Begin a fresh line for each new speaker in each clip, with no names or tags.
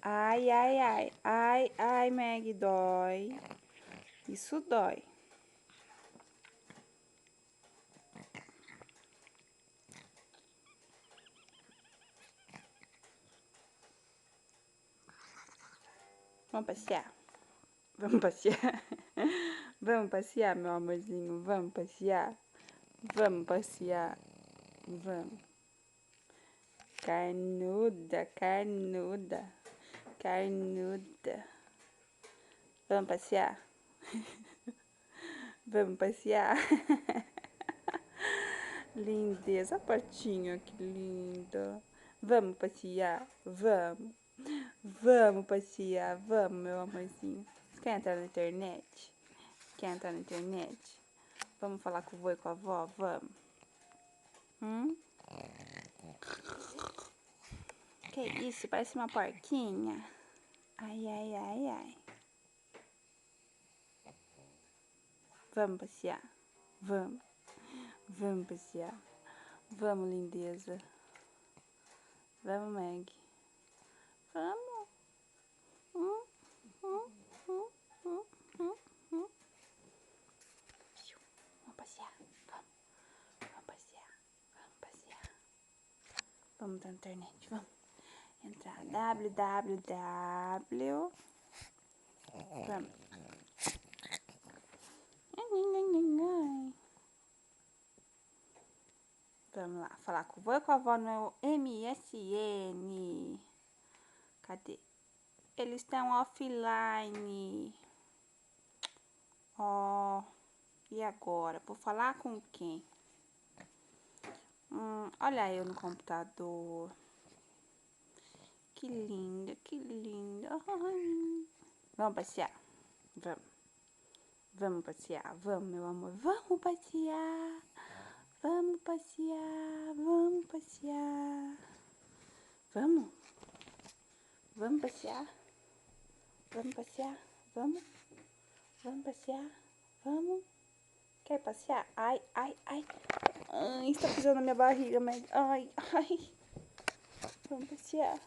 Ai, ai, ai. Ai, ai, Meg, dói. Isso dói. Vamos passear? Vamos passear? Vamos passear, meu amorzinho? Vamos passear? Vamos passear? Vamos. Carnuda, carnuda, carnuda. Vamos passear? Vamos passear? Lindeza, a patinha, que linda. Vamos passear? Vamos. Vamos passear? Vamos, meu amorzinho. Você quer entrar na internet? Quer entrar na internet? Vamos falar com o vô e com a avó? Vamos. Que isso? Parece uma porquinha. Ai, ai, ai, ai. Vamos passear? Vamos. Vamos passear? Vamos, lindeza. Vamos, Meg. Vamos. Vamos passear. Vamos. Vamos passear. Vamos passear. Vamos entrar na internet. Vamos. Entrar www. Vamos. Vamos lá, falar com o vô e com a avó no MSN. Cadê? Eles estão offline. Ó, e agora? Vou falar com quem? Olha eu no computador. Que linda, que linda. Ai. Vamos passear? Vamos. Vamos passear? Vamos, meu amor. Vamos passear. Vamos passear. Vamos passear. Vamos? Vamos passear? Vamos passear? Vamos? Vamos passear? Vamos? Quer passear? Ai, ai, ai. Ai, está pisando na minha barriga, mas... Ai, ai. Vamos passear?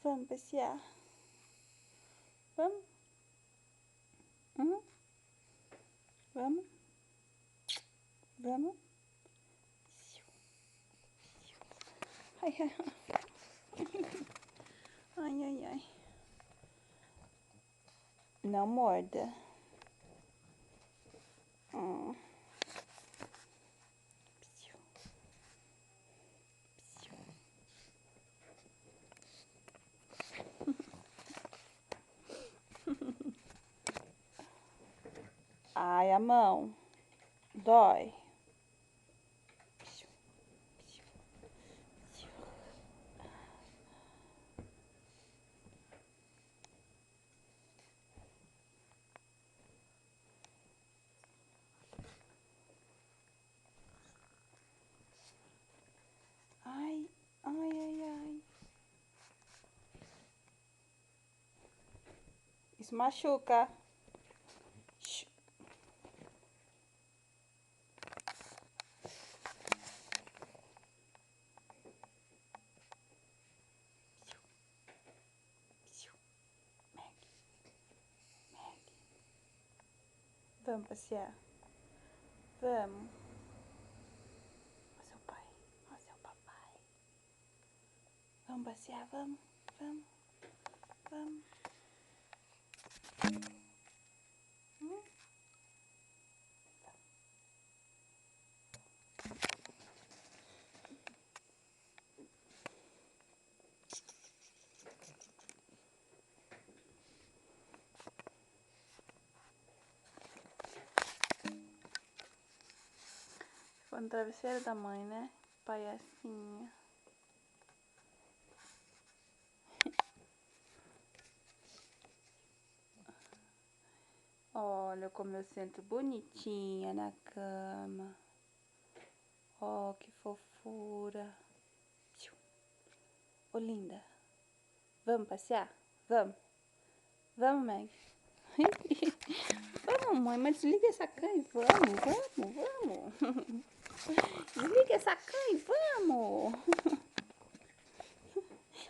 Vamos passear? Vamos? Vamos? Vamos? Ai, ai, ai, ai, ai. Não morda. Ai, a mão. Dói. Ai, ai, ai, ai. Isso machuca. Vamos passear? Vamos. Ó seu pai, ó seu papai. Vamos passear? Vamos, vamos, vamos. Foi no travesseiro da mãe, né? Palhacinha. Olha como eu sento bonitinha na cama. Ó, que fofura. Ô, linda. Vamos passear? Vamos? Vamos, Meg? Vamos, mãe, mas desliga essa cã e vamos, vamos, vamos. Desliga essa cã e vamos.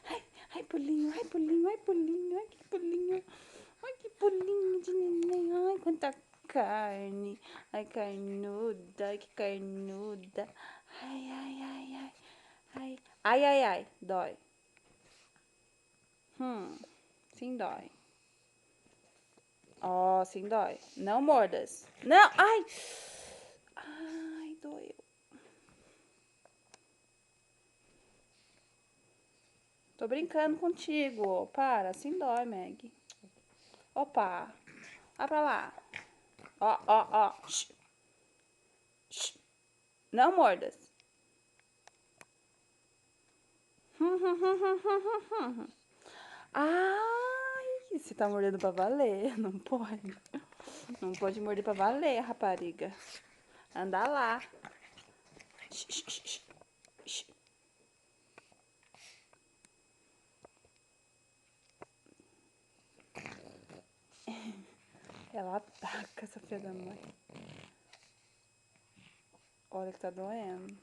Ai, ai, pulinho. pulinho, ai, pulinho, ai, que pulinho. Ai, que pulinho de neném. Ai, quanta carne. Ai, carnuda, ai, que carnuda. Ai, ai, ai, ai. Ai, ai, ai, ai. Dói. Sim, dói. Ó, sim, dói. Não mordas. Não, ai. Ai, doeu. Tô brincando contigo. Para, assim dói, Meg. Opa. Vai pra lá. Ó, ó, ó. Shh. Shh. Não mordas. Ai, você tá mordendo pra valer. Não pode. Não pode morder pra valer, rapariga. Anda lá. Shh, shh, shh, shh. Ela ataca essa filha da mãe. Olha que tá doendo.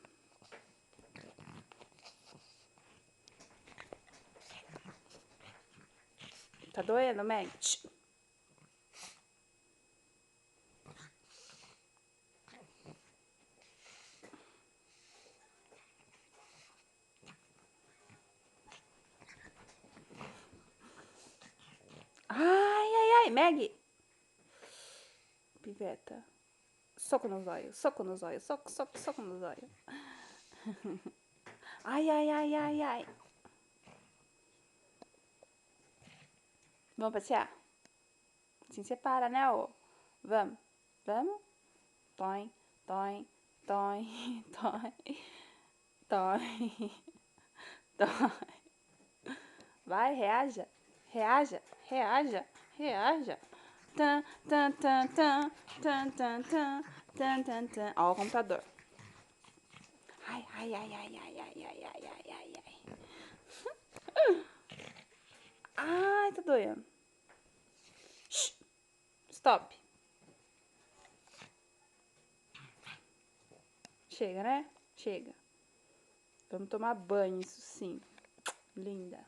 Tá doendo, Meg? Shh. Ai, ai, ai, Meg. Piveta. Soco no zóio, soco no zóio, soco, soco, soco no zóio. Ai, ai, ai, ai, ai. Vamos passear? Assim você para, né, ô? Vamos, vamos? Toim, toim, toim, toim, toim, toim. Vai, reaja, reaja, reaja, reaja. Tan, tan, tan, tan, tan, tan, tan, tan, tan, tan. Ó o computador. Ai, ai, ai, ai, ai, ai, ai, ai, ai, ai, ai. Ai, tá doendo. Shhh. Stop. Chega, né? Chega. Vamos tomar banho, isso sim. Linda.